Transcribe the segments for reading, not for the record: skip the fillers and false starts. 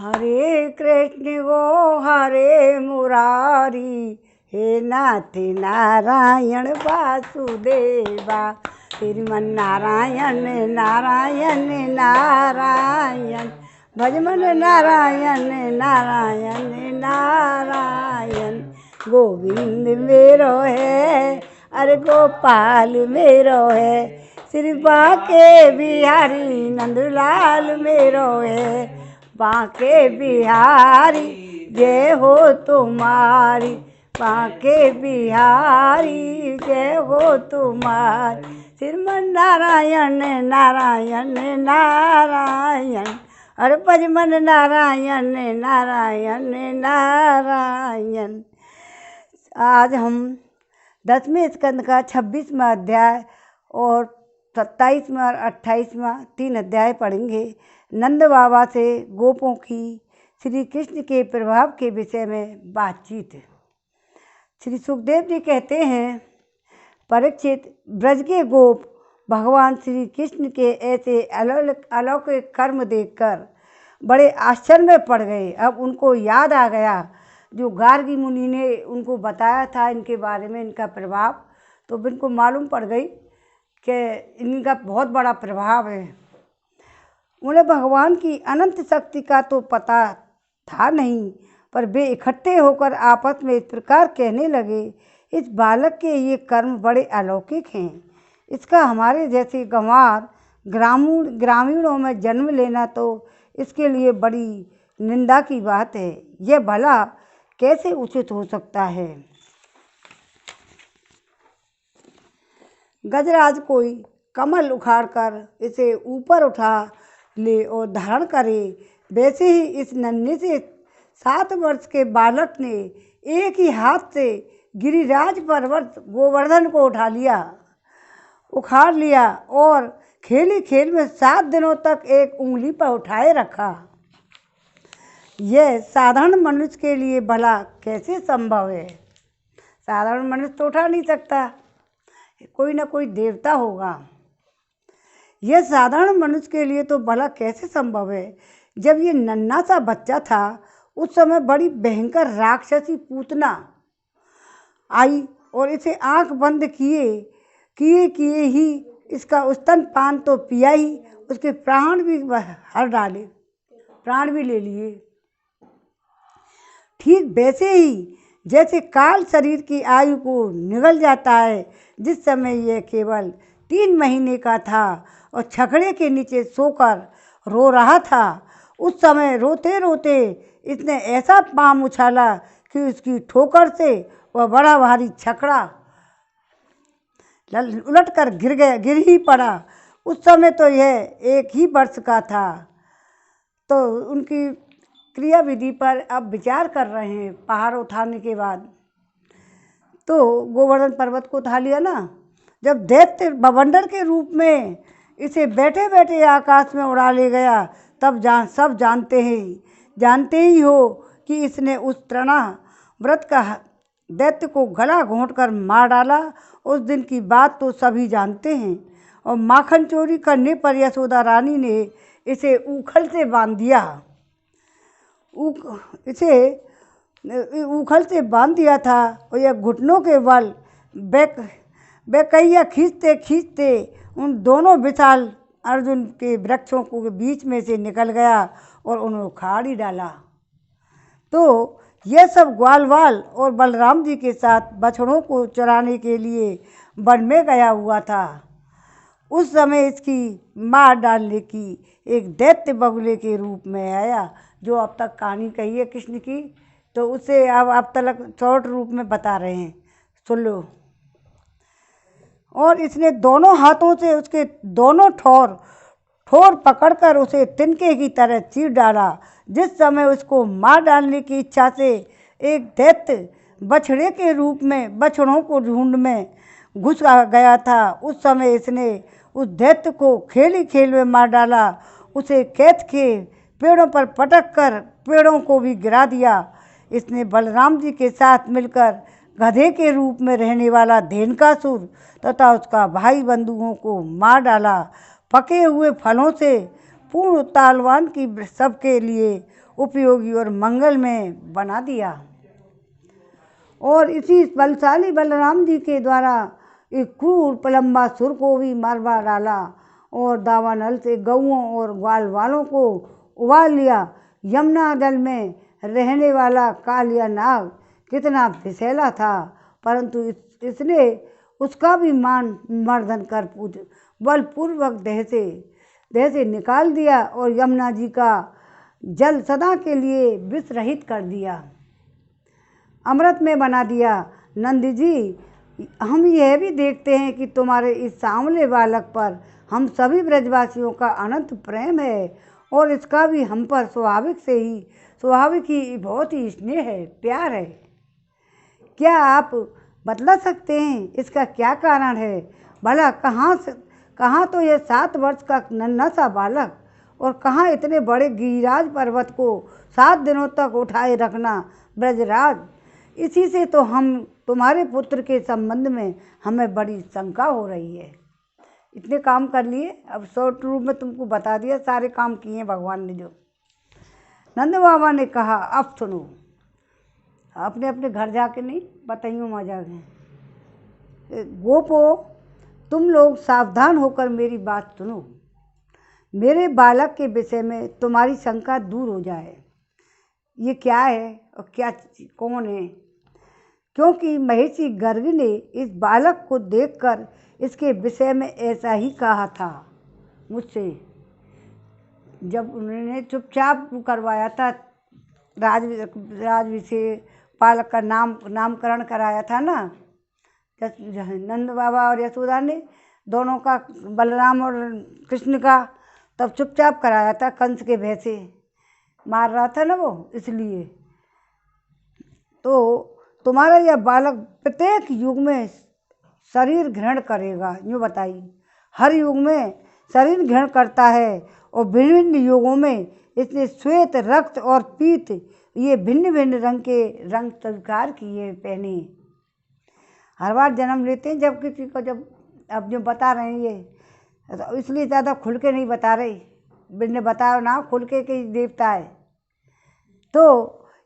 हरे कृष्ण गो हरे मुरारी, हे नाथ नारायण वासुदेवा। श्रीमन नारायण नारायण नारायण, भजमन नारायण नारायण नारायण। गोविंद मेरो है, अरे गोपाल मेरो है, श्री बाके बिहारी नंदलाल मेरो है। बाके बिहारी जय हो तुम्हारी, बाके बिहारी जय हो तुम्हारी। श्रीमन नारायण नारायण नारायण, अरे भजमन नारायण नारायण नारायण। आज हम 10वें स्कंद का 26वां अध्याय और 27वां और 28वां 3 अध्याय पढ़ेंगे। नंद बाबा से गोपों की श्री कृष्ण के प्रभाव के विषय में बातचीत। श्री सुखदेव जी कहते हैं, परीक्षित, ब्रज के गोप भगवान श्री कृष्ण के ऐसे अलौकिक कर्म देखकर बड़े आश्चर्य में पड़ गए। अब उनको याद आ गया जो गार्गी मुनि ने उनको बताया था इनके बारे में, इनका प्रभाव। तो इनको मालूम पड़ गई कि इनका बहुत बड़ा प्रभाव है। उन्हें भगवान की अनंत शक्ति का तो पता था नहीं, पर वे इकट्ठे होकर आपस में इस प्रकार कहने लगे, इस बालक के ये कर्म बड़े अलौकिक हैं। इसका हमारे जैसे गंवार ग्रामीणों में जन्म लेना तो इसके लिए बड़ी निंदा की बात है। यह भला कैसे उचित हो सकता है। गजराज कोई कमल उखाड़कर इसे ऊपर उठा ले और धारण करे, वैसे ही इस नन्हे से 7 वर्ष के बालक ने एक ही हाथ से गिरिराज पर्वत गोवर्धन को उखाड़ लिया और खेल खेल में 7 दिनों तक एक उंगली पर उठाए रखा। यह साधारण मनुष्य के लिए भला कैसे संभव है। साधारण मनुष्य तो उठा नहीं सकता, कोई ना कोई देवता होगा। यह साधारण मनुष्य के लिए तो भला कैसे संभव है। जब ये नन्हा सा बच्चा था उस समय बड़ी भयंकर राक्षसी पूतना आई और इसे आंख बंद किए ही इसका स्तनपान तो पिया ही, उसके प्राण भी हर डाले, प्राण भी ले लिए। ठीक वैसे ही जैसे काल शरीर की आयु को निगल जाता है। जिस समय यह केवल 3 महीने का था और छकड़े के नीचे सोकर रो रहा था, उस समय रोते रोते इसने ऐसा पाँव उछाला कि उसकी ठोकर से वह बड़ा भारी छकड़ा उलटकर गिर ही पड़ा। उस समय तो यह 1 ही वर्ष का था। तो उनकी क्रिया विधि पर अब विचार कर रहे हैं। पहाड़ उठाने के बाद तो गोवर्धन पर्वत को उठा लिया ना। जब दैत्य बवंडर के रूप में इसे बैठे बैठे आकाश में उड़ा ले गया, तब सब जानते ही हो कि इसने उस तृणा व्रत का दैत्य को गला घोंटकर मार डाला। उस दिन की बात तो सभी जानते हैं। और माखन चोरी करने पर यशोदा रानी ने इसे ऊखल से बांध दिया। ऊखल से बांध दिया था और यह घुटनों के बल बेकैया खींचते खींचते उन दोनों विशाल अर्जुन के वृक्षों को बीच में से निकल गया और उन्हें उखाड़ ही डाला। तो यह सब ग्वालवाल और बलराम जी के साथ बछड़ों को चराने के लिए वन में गया हुआ था। उस समय इसकी मार डालने की एक दैत्य बगुले के रूप में आया, जो अब तक कहानी कही है कृष्ण की, तो उसे अब तक शॉर्ट रूप में बता रहे हैं, सुन लो। और इसने दोनों हाथों से उसके दोनों ठोर पकड़कर उसे तिनके की तरह चीर डाला। जिस समय उसको मार डालने की इच्छा से एक दैत्य बछड़े के रूप में बछड़ों को झुंड में घुस गया था, उस समय इसने उस दैत्य को खेल में मार डाला। उसे कैद के पेड़ों पर पटक कर पेड़ों को भी गिरा दिया। इसने बलराम जी के साथ मिलकर गधे के रूप में रहने वाला धेनुकासुर तथा उसका भाई बंधुओं को मार डाला। पके हुए फलों से पूर्ण तालवान की सबके लिए उपयोगी और मंगलमय बना दिया। और इसी बलशाली बलराम जी के द्वारा एक क्रूर प्रलंबासुर को भी मारवा डाला और दावानल से गऊओं और ग्वाल वालों को उबाल लिया। यमुना जल में रहने वाला कालिया नाग कितना विषैला था, परंतु इसने उसका भी मान मर्दन कर बलपूर्वक देह से निकाल दिया और यमुना जी का जल सदा के लिए विष रहित कर दिया, अमृत में बना दिया। नंद जी, हम यह भी देखते हैं कि तुम्हारे इस सांवले बालक पर हम सभी ब्रजवासियों का अनंत प्रेम है और इसका भी हम पर स्वाभाविक ही बहुत ही स्नेह है, प्यार है। क्या आप बतला सकते हैं इसका क्या कारण है? भला कहाँ तो यह 7 वर्ष का नन्हा सा बालक और कहाँ इतने बड़े गिरिराज पर्वत को 7 दिनों तक उठाए रखना ब्रजराज। इसी से तो हम तुम्हारे पुत्र के संबंध में हमें बड़ी शंका हो रही है। इतने काम कर लिए, अब शॉर्ट रूप में तुमको बता दिया, सारे काम किए भगवान ने। जो नंद बाबा ने कहा, अब सुनो, अपने अपने घर जाके नहीं बताइयो मजा गए। गोपो, तुम लोग सावधान होकर मेरी बात सुनो। मेरे बालक के विषय में तुम्हारी शंका दूर हो जाए। ये क्या है और कौन है? क्योंकि महिषी गर्ग ने इस बालक को देखकर इसके विषय में ऐसा ही कहा था मुझसे, जब उन्होंने चुपचाप करवाया था राजभिषेक, बालक का नामकरण कराया था ना नंद बाबा और यशोदा ने, दोनों का, बलराम और कृष्ण का, तब चुपचाप कराया था। कंस के भय से मार रहा था ना वो, इसलिए। तो तुम्हारा यह बालक प्रत्येक युग में शरीर ग्रहण करेगा, यूँ बताइए, हर युग में शरीर ग्रहण करता है और विभिन्न युगों में इसने श्वेत, रक्त और पीत, ये भिन्न भिन्न रंग के रंग स्वीकार किए पहने। हर बार जन्म लेते हैं जब किसी को, जब अब जो बता रहे हैं ये, तो इसलिए ज़्यादा खुल के नहीं बता रहे, बिन बताओ ना खुल के कि देवता है। तो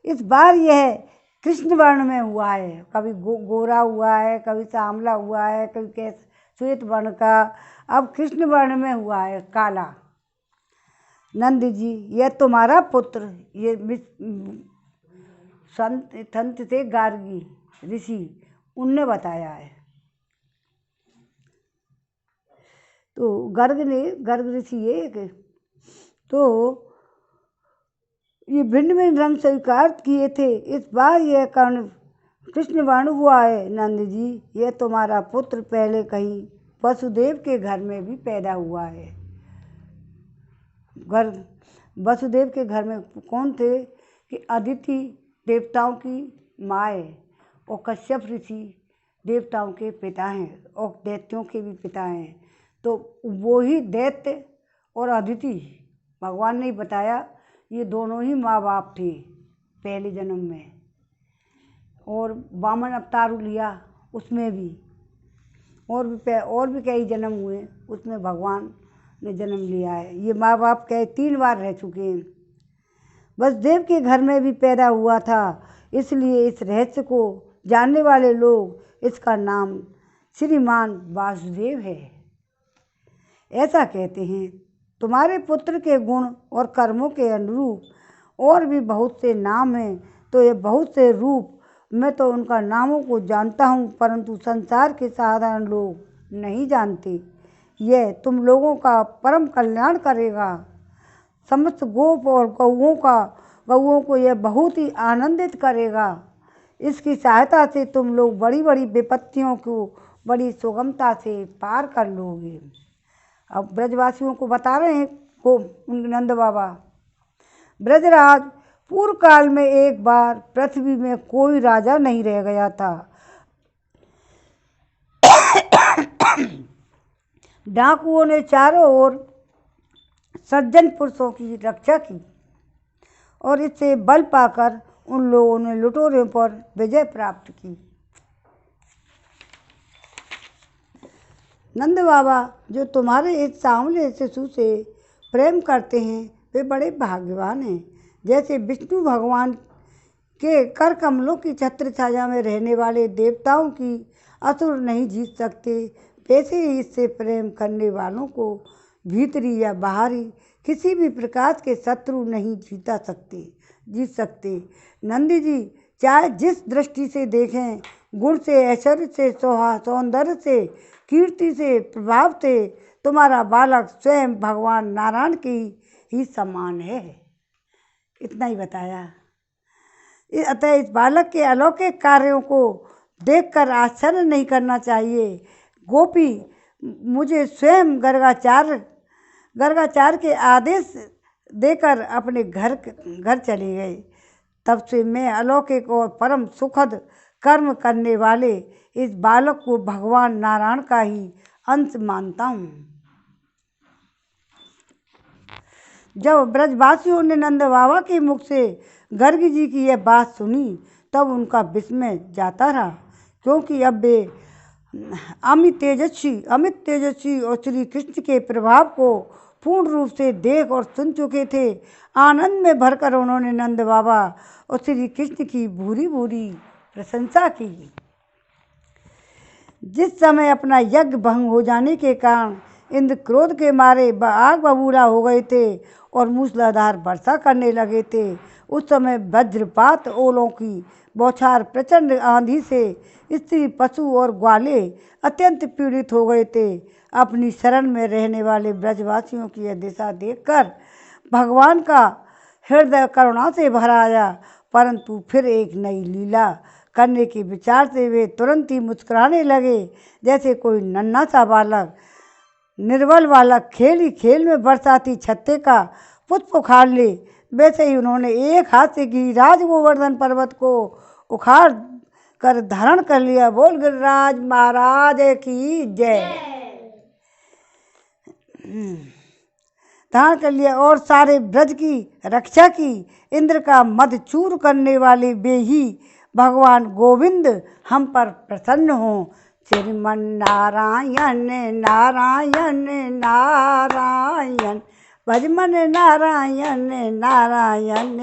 इस बार यह कृष्ण वर्ण में हुआ है, कभी गोरा हुआ है, कभी सांवला हुआ है, कभी कैसे श्वेत वर्ण का, अब कृष्ण वर्ण में हुआ है, काला। नंद जी, यह तुम्हारा पुत्र, ये संत थे गार्गी ऋषि, उनने बताया है। तो गर्ग ऋषि एक, तो ये भिन्न भिन्न रंग स्वीकार किए थे। इस बार यह कर्ण कृष्ण वर्ण हुआ है। नंद जी, यह तुम्हारा पुत्र पहले कहीं वसुदेव के घर में भी पैदा हुआ है। वसुदेव के घर में कौन थे कि अदिति देवताओं की माँ है और कश्यप ऋषि देवताओं के पिता हैं और दैत्यों के भी पिता हैं। तो वो ही दैत्य और अदिति, भगवान ने ही बताया, ये दोनों ही माँ बाप थे पहले जन्म में। और वामन अवतार लिया उसमें भी, और भी कई जन्म हुए, उसमें भगवान ने जन्म लिया है। ये माँ बाप कई 3 बार रह चुके हैं। वसुदेव के घर में भी पैदा हुआ था, इसलिए इस रहस्य को जानने वाले लोग इसका नाम श्रीमान वासुदेव है ऐसा कहते हैं। तुम्हारे पुत्र के गुण और कर्मों के अनुरूप और भी बहुत से नाम हैं, तो ये बहुत से रूप मैं तो उनका नामों को जानता हूँ, परंतु संसार के साधारण लोग नहीं जानते। यह तुम लोगों का परम कल्याण करेगा। समस्त गोप और गौओं को यह बहुत ही आनंदित करेगा। इसकी सहायता से तुम लोग बड़ी बड़ी विपत्तियों को बड़ी सुगमता से पार कर लोगे। अब ब्रजवासियों को बता रहे हैं को नंद बाबा। ब्रजराज, पूर्व काल में एक बार पृथ्वी में कोई राजा नहीं रह गया था। डाकुओं ने चारों ओर सज्जन पुरुषों की रक्षा की और इससे बल पाकर उन लोगों ने लुटेरों पर विजय प्राप्त की। नंद बाबा, जो तुम्हारे इस सांवले शिशु से प्रेम करते हैं वे बड़े भाग्यवान हैं। जैसे विष्णु भगवान के कर कमलों की छत्र छाया में रहने वाले देवताओं की असुर नहीं जीत सकते, वैसे ही इससे प्रेम करने वालों को भीतरी या बाहरी किसी भी प्रकार के शत्रु नहीं जीत सकते। नंदी जी चाहे जिस दृष्टि से देखें, गुण से, ऐश्वर्य से, सौंदर्य से, कीर्ति से, प्रभाव से तुम्हारा बालक स्वयं भगवान नारायण की ही समान है। इतना ही बताया। अतः इस बालक के अलौकिक कार्यों को देखकर आश्चर्य नहीं करना चाहिए। गोपी मुझे स्वयं गर्गाचार के आदेश देकर अपने घर चले गए। तब से मैं अलौकिक और परम सुखद कर्म करने वाले इस बालक को भगवान नारायण का ही अंश मानता हूँ। जब ब्रजवासियों ने नंद बाबा के मुख से गर्ग जी की यह बात सुनी तब उनका विस्मय जाता रहा, क्योंकि अब वे अमित तेजस्वी और श्री कृष्ण के प्रभाव को पूर्ण रूप से देख और सुन चुके थे। आनंद में भरकर उन्होंने नंद बाबा और श्री कृष्ण की भूरी भूरी प्रशंसा की। जिस समय अपना यज्ञ भंग हो जाने के कारण इंद्र क्रोध के मारे आग बबूला हो गए थे और मूसलाधार वर्षा करने लगे थे, उस समय वज्रपात, ओलों की बौछार, प्रचंड आंधी से स्त्री, पशु और ग्वाले अत्यंत पीड़ित हो गए थे। अपनी शरण में रहने वाले ब्रजवासियों की यह दिशा देखकर भगवान का हृदय करुणा से भरा आया, परंतु फिर एक नई लीला करने के विचार से वे तुरंत ही मुस्कुराने लगे। जैसे कोई नन्हा सा बालक, निर्बल बालक खेल ही खेल में बरसाती छत्ते का पुष्प उखाड़ ले, वैसे ही उन्होंने एक हाथ से गिरिराज गोवर्धन पर्वत को उखाड़ कर धारण कर लिया। बोल गिरिराज महाराज की जय। धारण कर लिया और सारे ब्रज की रक्षा की। इंद्र का मद चूर करने वाले वे ही भगवान गोविंद हम पर प्रसन्न हों। श्रीमन नारायण नारायण नारायण, भजमन नारायण नारायण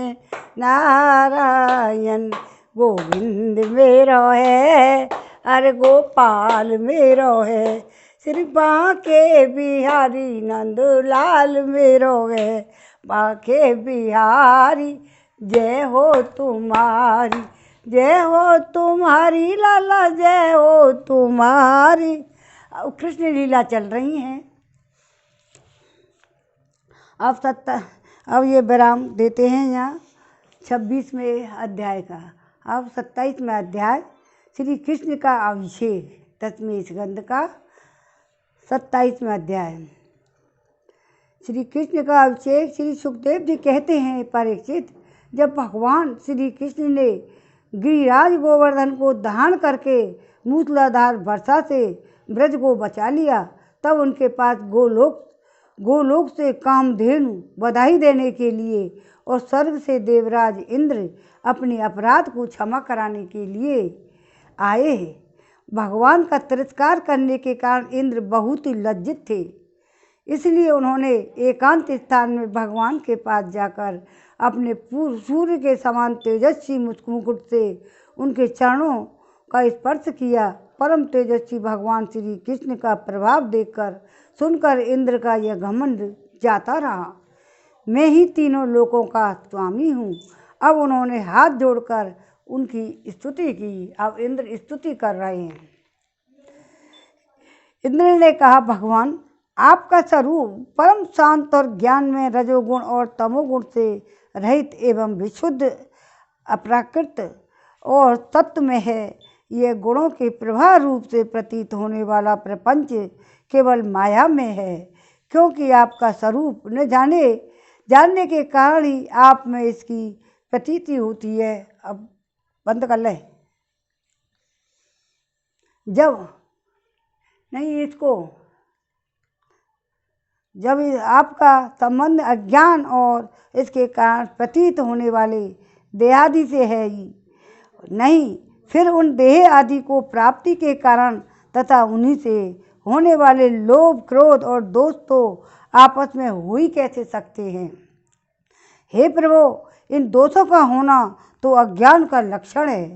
नारायण। गोविंद मेरो है, अरे गोपाल मेरो है, श्री बांके बिहारी नंदलाल मेरो है। बांके बिहारी जय हो तुम्हारी, जय हो तुम्हारी लाला, जय हो तुम्हारी। अब कृष्ण लीला चल रही हैं। अब ये विराम देते हैं यहाँ 26वें अध्याय का। अब 27वां अध्याय श्री कृष्ण का अभिषेक, 10वें स्कंद का 27वां अध्याय। श्री कृष्ण का अभिषेक। श्री सुखदेव जी कहते हैं, परीक्षित, जब भगवान श्री कृष्ण ने गिरिराज गोवर्धन को धारण करके मूसलाधार वर्षा से ब्रज को बचा लिया, तब उनके पास गोलोक से कामधेनु बधाई देने के लिए और स्वर्ग से देवराज इंद्र अपने अपराध को क्षमा कराने के लिए आए। भगवान का तिरस्कार करने के कारण इंद्र बहुत ही लज्जित थे, इसलिए उन्होंने एकांत स्थान में भगवान के पास जाकर अपने सूर्य के समान तेजस्वी मुकुट से उनके चरणों का स्पर्श किया। परम तेजस्वी भगवान श्री कृष्ण का प्रभाव देखकर सुनकर इंद्र का यह घमंड जाता रहा। मैं ही तीनों लोकों का स्वामी हूँ। अब उन्होंने हाथ जोड़कर उनकी स्तुति की। अब इंद्र स्तुति कर रहे हैं। इंद्र ने कहा, भगवान, आपका स्वरूप परम शांत और ज्ञान में रजोगुण और तमोगुण से रहित एवं विशुद्ध, अप्राकृत और तत्व में है। यह गुणों के प्रवाह रूप से प्रतीत होने वाला प्रपंच केवल माया में है, क्योंकि आपका स्वरूप न जानने के कारण ही आप में इसकी प्रतीति होती है। अब बंद कर ले। जब आपका संबंध अज्ञान और इसके कारण प्रतीत होने वाले देहादि से है ही नहीं, फिर उन देह आदि को प्राप्ति के कारण तथा उन्हीं से होने वाले लोभ, क्रोध और दोष तो आपस में हो ही कैसे सकते हैं। हे प्रभु, इन दोषों का होना तो अज्ञान का लक्षण है।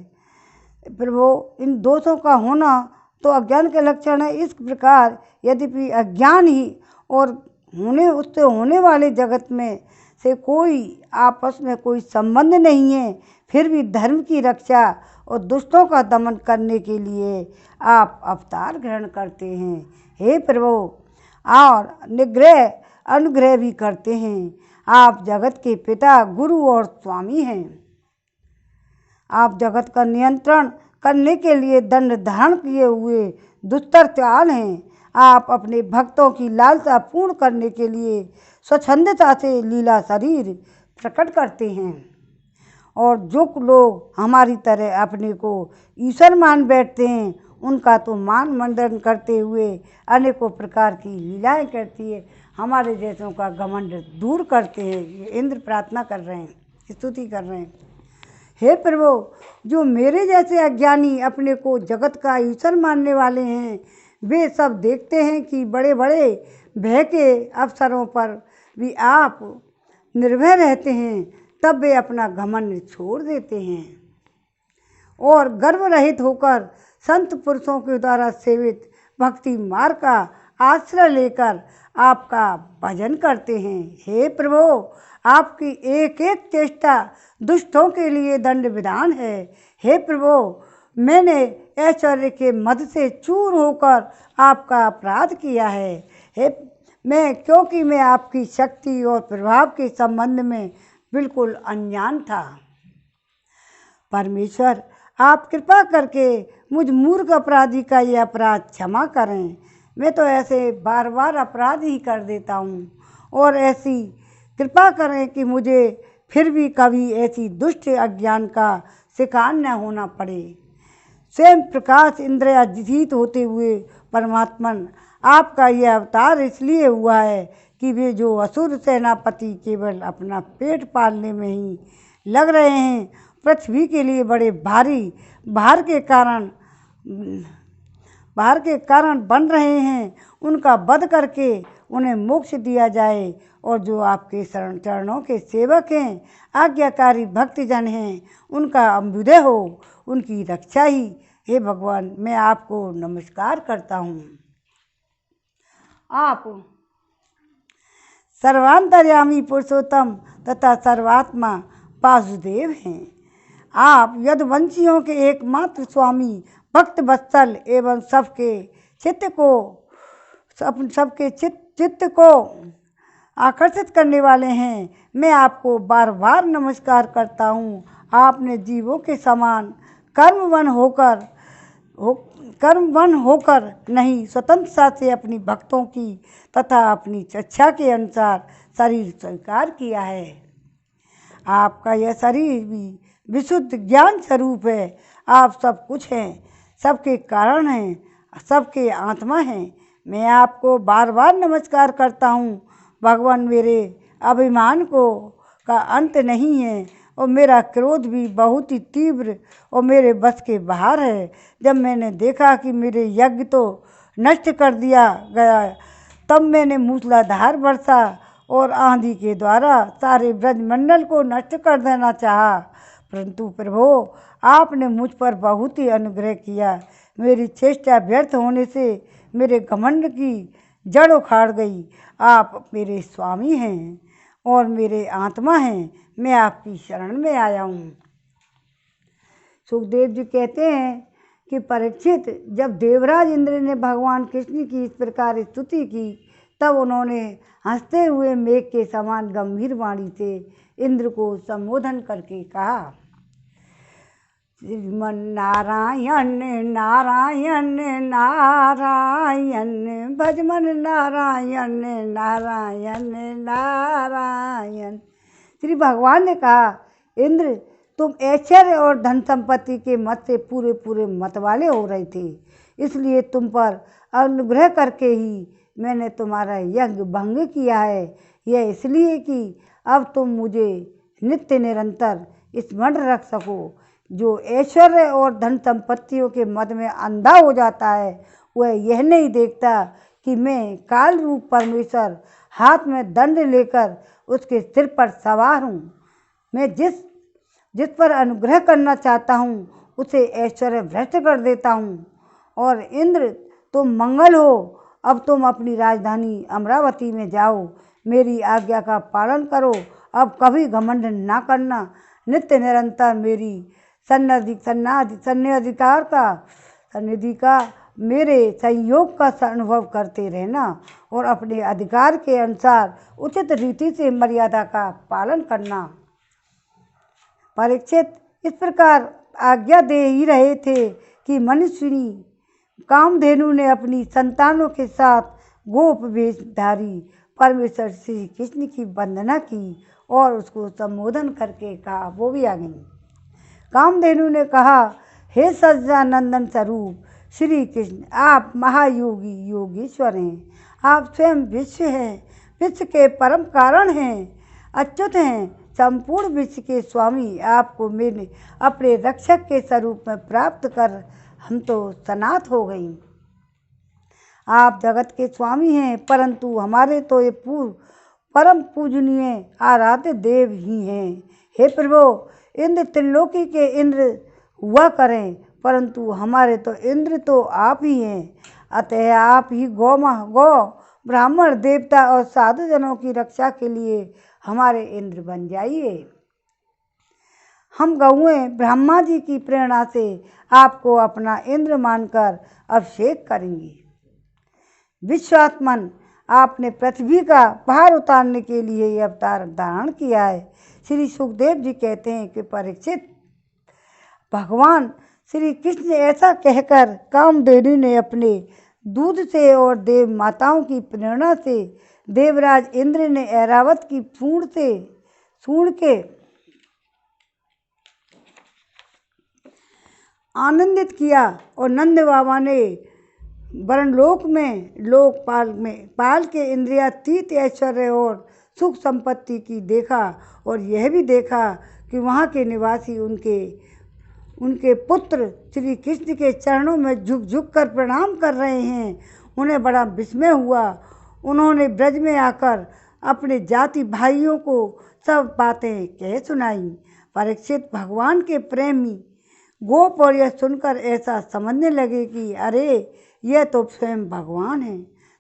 प्रभु, इन दोषों का होना तो अज्ञान का लक्षण है। इस प्रकार यद्यपि अज्ञान ही और उससे होने वाले जगत में से कोई आपस में कोई संबंध नहीं है, फिर भी धर्म की रक्षा और दुष्टों का दमन करने के लिए आप अवतार ग्रहण करते हैं। हे प्रभु, और निग्रह अनुग्रह भी करते हैं। आप जगत के पिता, गुरु और स्वामी हैं। आप जगत का नियंत्रण करने के लिए दंड धारण किए हुए दुस्तर त्याल हैं। आप अपने भक्तों की लालसा पूर्ण करने के लिए स्वच्छंदता से लीला शरीर प्रकट करते हैं। और जो लोग हमारी तरह अपने को ईश्वर मान बैठते हैं, उनका तो मान मंडन करते हुए अनेकों प्रकार की लीलाएं करती है, हमारे जैसों का घमंड दूर करते हैं। ये इंद्र प्रार्थना कर रहे हैं, स्तुति कर रहे हैं। हे प्रभु, जो मेरे जैसे अज्ञानी अपने को जगत का ईश्वर मानने वाले हैं, वे सब देखते हैं कि बड़े बड़े भय के अवसरों पर भी आप निर्भय रहते हैं, तब वे अपना घमंड छोड़ देते हैं और गर्व रहित होकर संत पुरुषों के द्वारा सेवित भक्ति मार्ग का आश्रय लेकर आपका भजन करते हैं। हे प्रभु, आपकी एक एक चेष्टा दुष्टों के लिए दंड विधान है। हे प्रभु, मैंने ऐश्वर्य के मद से चूर होकर आपका अपराध किया है। क्योंकि मैं आपकी शक्ति और प्रभाव के संबंध में बिल्कुल अनजान था। परमेश्वर, आप कृपा करके मुझ मूर्ख अपराधी का ये अपराध क्षमा करें। मैं तो ऐसे बार बार अपराध ही कर देता हूँ, और ऐसी कृपा करें कि मुझे फिर भी कभी ऐसी दुष्ट अज्ञान का शिकार न होना पड़े। स्वयं प्रकाश इंद्रियातीत होते हुए परमात्मन, आपका यह अवतार इसलिए हुआ है कि वे जो असुर सेनापति केवल अपना पेट पालने में ही लग रहे हैं, पृथ्वी के लिए बड़े भारी भार के कारण बन रहे हैं, उनका वध करके उन्हें मोक्ष दिया जाए। और जो आपके चरणों के सेवक हैं, आज्ञाकारी भक्तजन हैं, उनका अभ्युदय हो, उनकी रक्षा ही। हे भगवान, मैं आपको नमस्कार करता हूँ। आप सर्वांतर्यामी पुरुषोत्तम तथा सर्वात्मा वासुदेव हैं। आप यदुवंशियों के एकमात्र स्वामी, भक्त वत्सल एवं सबके चित्त को आकर्षित करने वाले हैं। मैं आपको बार बार नमस्कार करता हूँ। आपने जीवों के समान कर्मवन होकर नहीं, स्वतंत्रता से अपनी भक्तों की तथा अपनी इच्छा के अनुसार शरीर स्वीकार किया है। आपका यह शरीर भी विशुद्ध ज्ञान स्वरूप है। आप सब कुछ हैं, सबके कारण हैं, सबके आत्मा हैं। मैं आपको बार बार नमस्कार करता हूँ। भगवान, मेरे अभिमान का अंत नहीं है, और मेरा क्रोध भी बहुत ही तीव्र और मेरे बस के बाहर है। जब मैंने देखा कि मेरे यज्ञ तो नष्ट कर दिया गया, तब मैंने मूसलाधार वर्षा और आंधी के द्वारा सारे ब्रजमंडल को नष्ट कर देना चाहा, परंतु प्रभु, आपने मुझ पर बहुत ही अनुग्रह किया। मेरी चेष्टा व्यर्थ होने से मेरे घमंड की जड़ उखाड़ गई। आप मेरे स्वामी हैं और मेरे आत्मा हैं। मैं आपकी शरण में आया हूँ। सुखदेव जी कहते हैं कि परीक्षित, जब देवराज इंद्र ने भगवान कृष्ण की इस प्रकार स्तुति की, तब उन्होंने हंसते हुए मेघ के समान गंभीर वाणी से इंद्र को संबोधन करके कहा, श्रीमन नारायण नारायण नारायण, भजमन नारायण नारायण नारायण। श्री भगवान ने कहा, इंद्र, तुम ऐश्वर्य और धन संपत्ति के मत से पूरे पूरे मत वाले हो रहे थे, इसलिए तुम पर अनुग्रह करके ही मैंने तुम्हारा यज्ञ भंग किया है। यह इसलिए कि अब तुम मुझे नित्य निरंतर स्मरण रख सको। जो ऐश्वर्य और धन संपत्तियों के मद में अंधा हो जाता है, वह यह नहीं देखता कि मैं काल रूप परमेश्वर हाथ में दंड लेकर उसके सिर पर सवार हूँ। मैं जिस पर अनुग्रह करना चाहता हूँ उसे ऐश्वर्य भ्रष्ट कर देता हूँ। और इंद्र, तुम मंगल हो। अब तुम अपनी राजधानी अमरावती में जाओ, मेरी आज्ञा का पालन करो। अब कभी घमंड ना करना, नित्य निरंतर मेरी सन्निधि का मेरे संयोग का अनुभव करते रहना और अपने अधिकार के अनुसार उचित रीति से मर्यादा का पालन करना। परीक्षित इस प्रकार आज्ञा दे ही रहे थे कि मनुष्यनी कामधेनु ने अपनी संतानों के साथ गोप वेशधारी परमेश्वर श्री कृष्ण की वंदना की और उसको संबोधन करके कहा, वो भी आ गई। कामधेनु ने कहा, हे सच्चिदानंदन स्वरूप श्री कृष्ण, आप महायोगी योगीश्वर हैं। आप स्वयं विश्व हैं, विश्व के परम कारण हैं, अच्युत हैं, संपूर्ण विश्व के स्वामी। आपको मैंने अपने रक्षक के स्वरूप में प्राप्त कर हम तो सनात हो गई। आप जगत के स्वामी हैं, परंतु हमारे तो ये परम पूजनीय आराध्य देव ही हैं। हे प्रभु, इंद्र त्रिलोकी के इंद्र हुआ करें, परंतु हमारे तो इंद्र तो आप ही हैं। अतः आप ही गौ ब्राह्मण देवता और साधु जनों की रक्षा के लिए हमारे इंद्र बन जाइए। हम गौएं ब्रह्मा जी की प्रेरणा से आपको अपना इंद्र मानकर अभिषेक करेंगे। विश्वात्मन, आपने पृथ्वी का भार उतारने के लिए ये अवतार धारण किया है। श्री सुखदेव जी कहते हैं कि परीक्षित, भगवान श्री कृष्ण ऐसा कहकर कामधेनु ने अपने दूध से और देव माताओं की प्रेरणा से देवराज इंद्र ने ऐरावत की सूंड के आनंदित किया और नंद बाबा ने वरनलोक में पाल के इंद्रियातीत ऐश्वर्य और सुख संपत्ति की देखा और यह भी देखा कि वहाँ के निवासी उनके पुत्र श्री कृष्ण के चरणों में झुक कर प्रणाम कर रहे हैं। उन्हें बड़ा विस्मय हुआ। उन्होंने ब्रज में आकर अपने जाति भाइयों को सब बातें कह सुनाई। परीक्षित, भगवान के प्रेमी गोप और यह सुनकर ऐसा समझने लगे कि अरे, यह तो स्वयं भगवान है।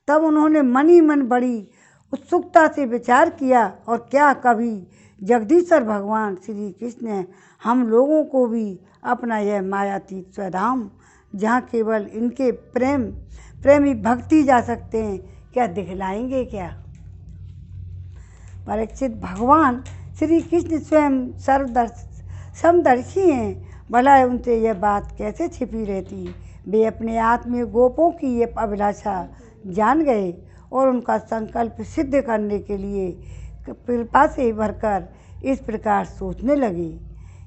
तब उन्होंने मन ही मन बड़ी उत्सुकता से विचार किया, और क्या कभी जगदीश्वर भगवान श्री कृष्ण हम लोगों को भी अपना यह मायातीत स्वधाम, जहाँ केवल इनके प्रेमी भक्ति जा सकते हैं, क्या दिखलाएंगे क्या? परीक्षित, भगवान श्री कृष्ण स्वयं समदर्शी हैं, भला उनसे यह बात कैसे छिपी रहती। वे अपने आत्मीय गोपों की ये अभिलाषा जान गए और उनका संकल्प सिद्ध करने के लिए कृपा से भरकर इस प्रकार सोचने लगे।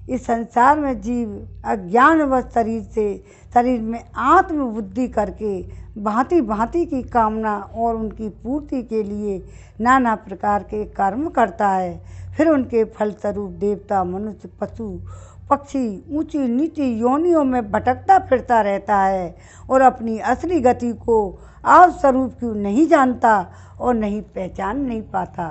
इस संसार में जीव अज्ञानवश शरीर में आत्मबुद्धि करके भांति भांति की कामना और उनकी पूर्ति के लिए नाना प्रकार के कर्म करता है। फिर उनके फलस्वरूप देवता, मनुष्य, पशु पक्षी ऊंची नीची योनियों में भटकता फिरता रहता है और अपनी असली गति को आज स्वरूप क्यों नहीं जानता और नहीं पहचान नहीं पाता।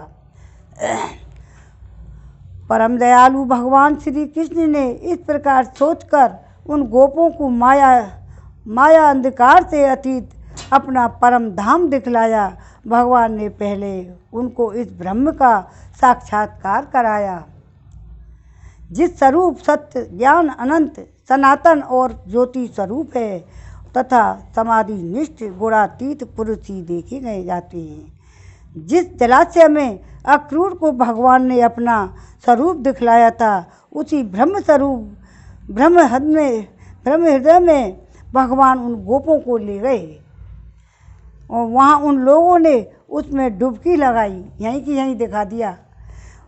परम दयालु भगवान श्री कृष्ण ने इस प्रकार सोचकर उन गोपों को माया अंधकार से अतीत अपना परम धाम दिखलाया। भगवान ने पहले उनको इस ब्रह्म का साक्षात्कार कराया, जिस स्वरूप सत्य, ज्ञान, अनंत, सनातन और ज्योति स्वरूप है तथा समाधि निष्ठ गुणातीत पुरुष ही देखे गए जाते हैं। जिस जलाशय में अक्रूर को भगवान ने अपना स्वरूप दिखलाया था, उसी ब्रह्म हृदय में भगवान उन गोपों को ले गए और वहाँ उन लोगों ने उसमें डुबकी लगाई, यहीं की यहीं दिखा दिया।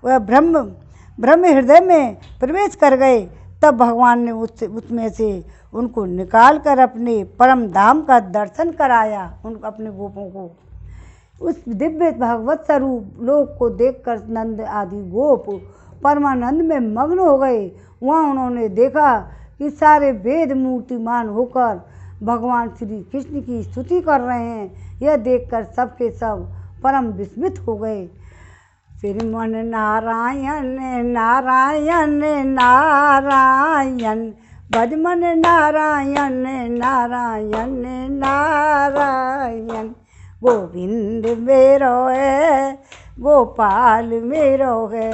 वह ब्रह्म हृदय में प्रवेश कर गए। तब भगवान ने उसमें से उनको निकाल कर अपने परम धाम का दर्शन कराया। अपने गोपों को उस दिव्य भगवत स्वरूप लोक को देखकर नंद आदि गोप परमानंद में मग्न हो गए। वहाँ उन्होंने देखा कि सारे वेद मूर्तिमान होकर भगवान श्री कृष्ण की स्तुति कर रहे हैं। यह देखकर सबके सब परम विस्मित हो गए। श्रीमन नारायण नारायण नारायण, भजमन नारायण नारायण नारायण। गोविंद मेरो है गोपाल मेरो है,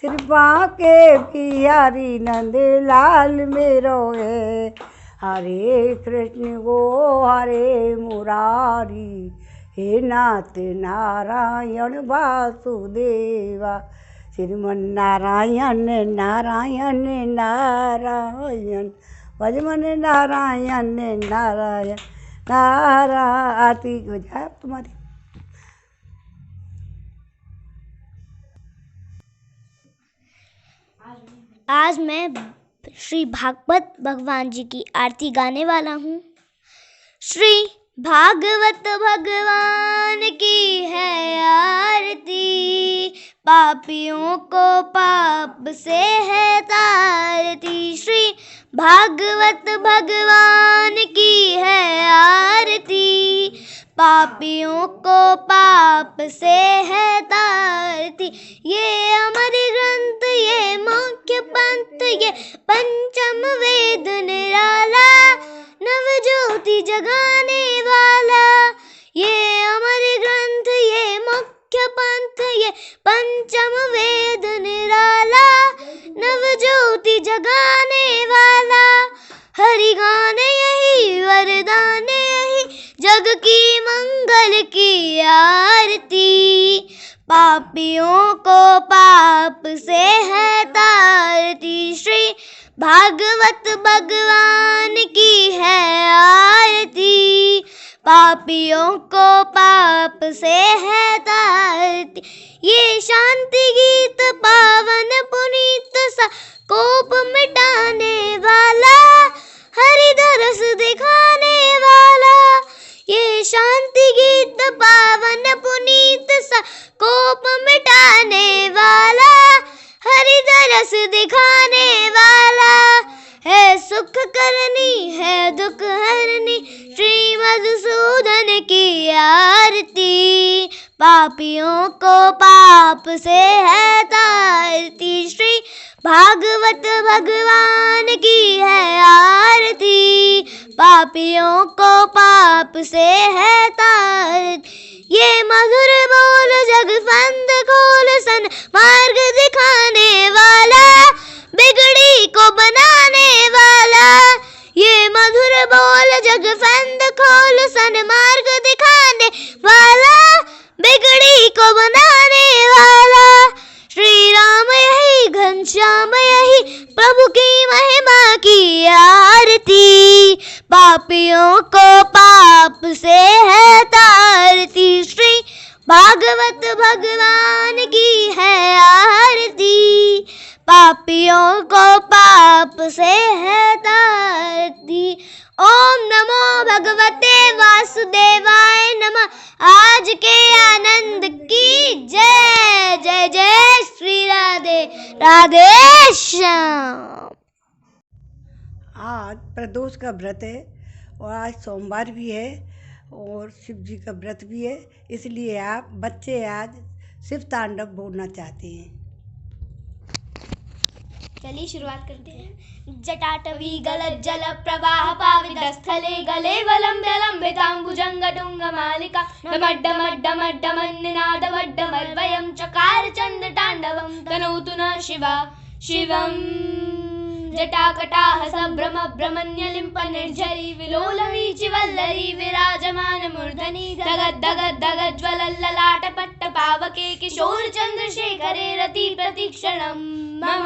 श्री बांके बिहारी नंद लाल मेरो है। हरे कृष्ण गो हरे मुरारी, हे नाथ नारायण वासुदेवा। श्रीमन नारायण नारायण नारायण, भजमन नारायण नारायण नारायण। आरती हो जाए तुम्हारी। आज मैं श्री भागवत भगवान जी की आरती गाने वाला हूँ। श्री भागवत भगवान की है आरती, पापियों को पाप से है तारती। श्री भागवत भगवान की है आरती, पापियों को पाप से है तारती। ये अमर ग्रंथ ये मुख्य पंथ ये पंचम वेद निराला, नव ज्योति जगाने वाला। ये अमर ग्रंथ ये मुख्य पंथ ये पंचम वेद निराला, नव ज्योति जगाने वाला। हरि गान यही वरदान यही, जग की मंगल की आरती। पापियों को पाप से है तारती, श्री भागवत भगवान की है आरती। पापियों को पाप से है तारती। ये शांति गीत पावन पुनीत सा, कोप मिटाने वाला, हरि दरस दिखाने वाला। ये शांति गीत पावन पुनीत सा, कोप मिटाने वाला, हरि दरस दिखाने वाला। है सुख करनी है दुख हरनी, श्री मधुसूदन की आरती। पापियों को पाप से है तारती, श्री भागवत भगवान की है आरती। पापियों को पाप से है तारती। ये मधुर बोल जग फंद खोल सन, मार्ग दिखाने वाला, बिगड़ी को बनाने वाला। ये मधुर बोल जग फंद खोल सन, मार्ग दिखाने वाला, बिगड़ी को बनाने वाला। श्री राम यही घनश्याम यही, प्रभु की महिमा की आरती। पापियों को पाप से है तारती, श्री भागवत भगवान की है आरती। पापियों को पाप से है तारती। ओम नमो भगवते वासुदेवाय नमः। आज के आनंद की जय जय जय श्री राधे राधे श्याम। आज प्रदोष का व्रत है और आज सोमवार भी है और शिव जी का व्रत भी है, इसलिए आप बच्चे आज शिव तांडव बोलना चाहते हैं। चलिए शुरुआत करते हैं। जटाटवी गलज्जल प्रवाह पावितस्थले गले वलम्ब्य लम्बिताम्बुजङ्गटुङ्गमालिका डमड्डमड्डमड्डमन्निनादवड्डमर्वयं चकार चण्डताण्डवं तनोतु न शिवा शिवम्। जटाकटाह सम्भ्रम भ्रमण्यलिम्प निर्झरी विलोलवीचि वल्लरी विराजमान मूर्धनि धगद् धगद् धगद् ज्वलल्ललाट पट्ट पावके किशोर चन्द्रशेखरे रति प्रतीक्षणं मम।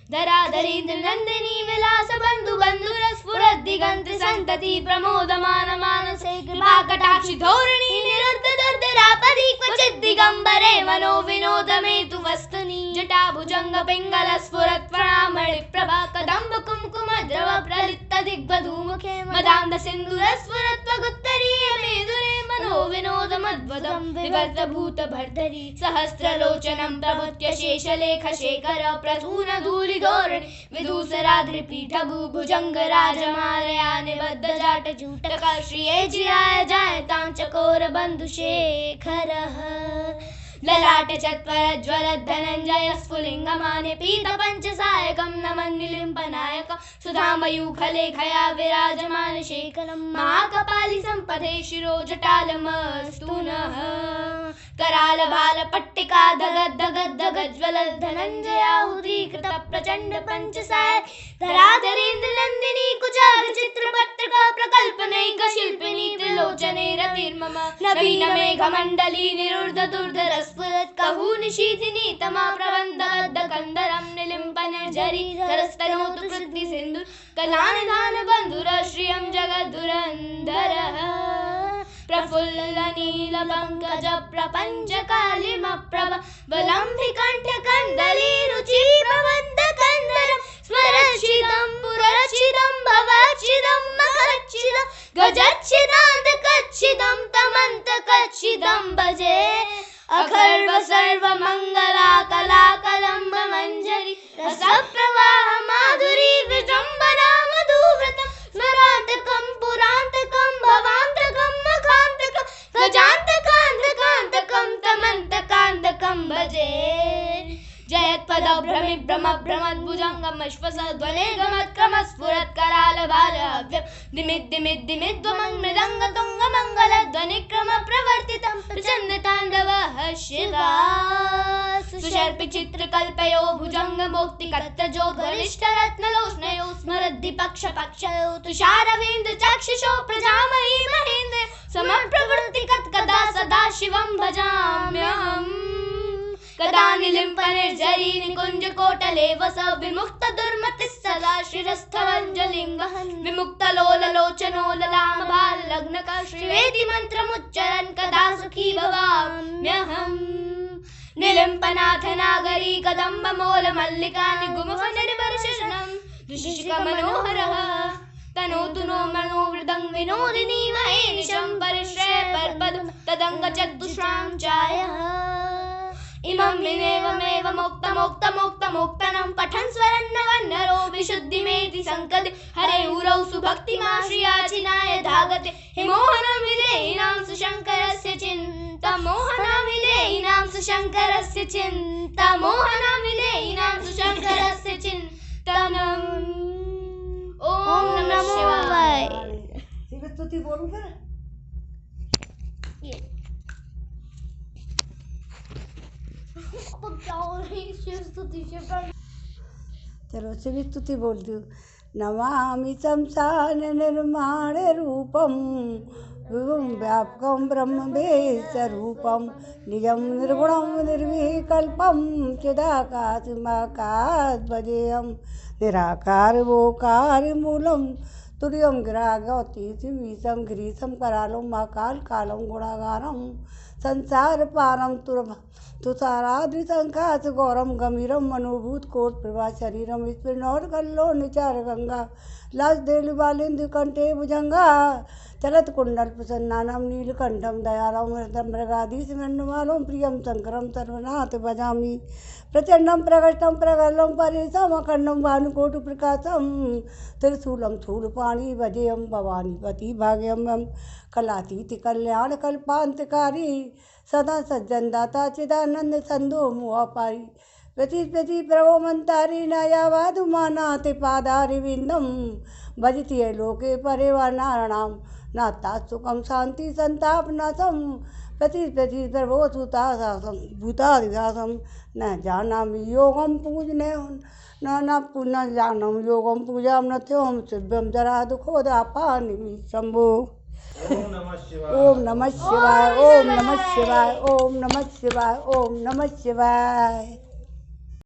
धराधरीन्द्र नन्दिनी विलास बन्धु बन्धुरस्फुरद् दिगन्त सन्तति प्रमोदमान मानसे कृपा कटाक्षि धोरणी निरुद्ध दुर्धरापदि क्वचित् दिगम्बरे मनो विनोद मे तु वस्तुनि। जटा भुजंग पिंगल स्फुरत् प्रणामणि प्रभा कदम्ब कुमकुम द्रव प्रलिप्त दिग्वधूमुखे मदान्ध सिन्धुरस्फुरत्वगुत्तरीय मेदुरे मनो विनोद मद्वदं विवर्त भूत भर्धरि सहस्रलोचनं प्रभुत्य शेषलेख शेखर प्रसून धूलिधोरणि विदूसराद्रिपीठ भुजंग राजमालया निबद्ध जाट जूटक श्रिये जियाय जायतां चकोर बन्धुशेखरः ललाट चत्वरज्वल धनञ्जय स्फुलिङ्गमाने पीत पञ्चसायकं नमन्निलिम्पनायकं सुधामयूखलेखया विराजमान शेखरं महाकपालि सम्पदे शिरोजटालमस्तु नः कराल भाल पट्टिका धगद् धगद् धगज्वल धनञ्जयाहुरीकृत प्रचण्ड पञ्चसाय धराधरेन्द्र नन्दिनी कुचार चित्रपत्रक प्रकल्पनैक शिल्पिनी त्रिलोचने रतिर्मम नवीन मेघमण्डली निरुद्ध दुर्धर स्फुरत् कहूनिशीतिनी तमा प्रबन्धबद्ध कन्दरं निलिम्पनर्जरी धरस्तनोतु कृति सिन्धु कलानिधान बन्धुर श्रियं जगद्धुरन्धरः प्रफुल्ल नील पंकज प्रपंच कालिमप्रभ बलंभि कंठ कंदली रुचि प्रबंध कंदरम स्मरच्छिदं पुरच्छिदं भवच्छिदं मखच्छिदं गजच्छिदान्त कच्छिदं तमन्त कच्छिदं भजे अखर्व सर्व मंगला कला कलंब मंजरी रस प्रवाह माधुरी विजृंभणा मधुव्रतम स्मरांतकं पुरांतकं भवांतकं मखांतकं गजांतकांतकांतकं तमंतकांतकं भजे जयत्पद भ्रमि भ्रम भ्रमद्भुजङ्गमश्वसध्वने गमत्क्रमस्फुरत् कराल भालव्यं दिमिद् दिमिद् दिमिद्वमं मृदङ्ग तुङ्गमङ्गलध्वनिक्रम प्रवर्तितं प्रचण्डताण्डवः शिवा सुशर्पि चित्रकल्पयो भुजङ्गमोक्तिकत्तजो ध्वनिष्ठरत्नलोचनयो स्मरद्धि पक्षपक्षयो तुषारवेन्द्र चक्षुषो प्रजामही महेन्द्र समप्रवृत्तिकत्कदा सदा शिवं भजाम्यहम् कदा निलिम्पनिर्झरी निकुञ्ज कोटले वस विमुक्त दुर्मतिः सदा शिरस्थवञ्जलिङ्गहन् विमुक्त लोललोचनो ललाम भाल लग्नक श्रीवेदि मन्त्रमुच्चरन् कदा सुखी भवाम्यहम् निलिम्पनाथ नागरी कदम्ब मोल मल्लिका निगुमफ निर्वर्षणं दुशिशिक मनोहरः तनोतु नो मनोवृदं विनोदिनी महे निशं परिश्रय परपदं तदङ्ग चतुष्रां चायः इमं विनेवमेव मोक्तमोक्तमोक्तमोक्तनं पठन् स्वरन्नवन्नरो विशुद्धिमेति संकदे हरे उरौ सुभक्तिमाश्रियाचिनाय धागते हिमोहनं विलेहिनां सुशङ्करस्य चिन्तमोहनं विलेहिनां सुशङ्करस्य चिन्तमोहनं विलेहिनां सुशङ्करस्य चिन्तनम् ओम नमः शिवाय। स्तुति बोलूं फिर चलो शिव स्तुति बोलती हूँ। नमामि शमशान निर्माण रूपम विभुं व्यापकं ब्रह्मवेशरूपं निजं निर्गुणं निर्विकल्पं चिदाकाशमाकाशभजेयं निराकारवोकार मूलं तुर्यं गिरागौतीतिमीशं गिरीशं करालं महाकाल कालं गुणागारं संसारपारं तुषाराद्रिसंकाश गौरम गंभीरम मनोभूत कोट प्रभा शरीरम स्पृणोर कल्लो निचार गंगा लाज देलु बालिंदु कंठे भुजंगा चलत कुंडल प्रसन्नानम नीलकंठम दयालम मृगाधीश मृण्डमालम प्रियम शंकरम सर्वनाथ भजामि प्रचंडम प्रकटम प्रगल्लम परेशम अखंडम भानुकोटि प्रकाशम त्रिशूलम शूलपाणि भजेयम भवानीपति भाग्यम कलातीत कल्याण कल्पांतकारी सदा सज्जन दाता चिदानंद संदो मुआपारी प्रति प्रभो मंतारी नयावादुमानाति पादारि विंदम भजति लोके परेवा नाराणाम नाता सुखम शांति संताप नाशम प्रति प्रभो सुतासासम भूतादिवासम न जानामि योगम पूजने न जानम योगम पूजा न थ्योम शिव्यम जरा दुखोदापानि शंभो। ओम नमः शिवाय ओम नमः शिवाय ओम नमः शिवाय ओम नमः शिवाय ओम नमः शिवाय।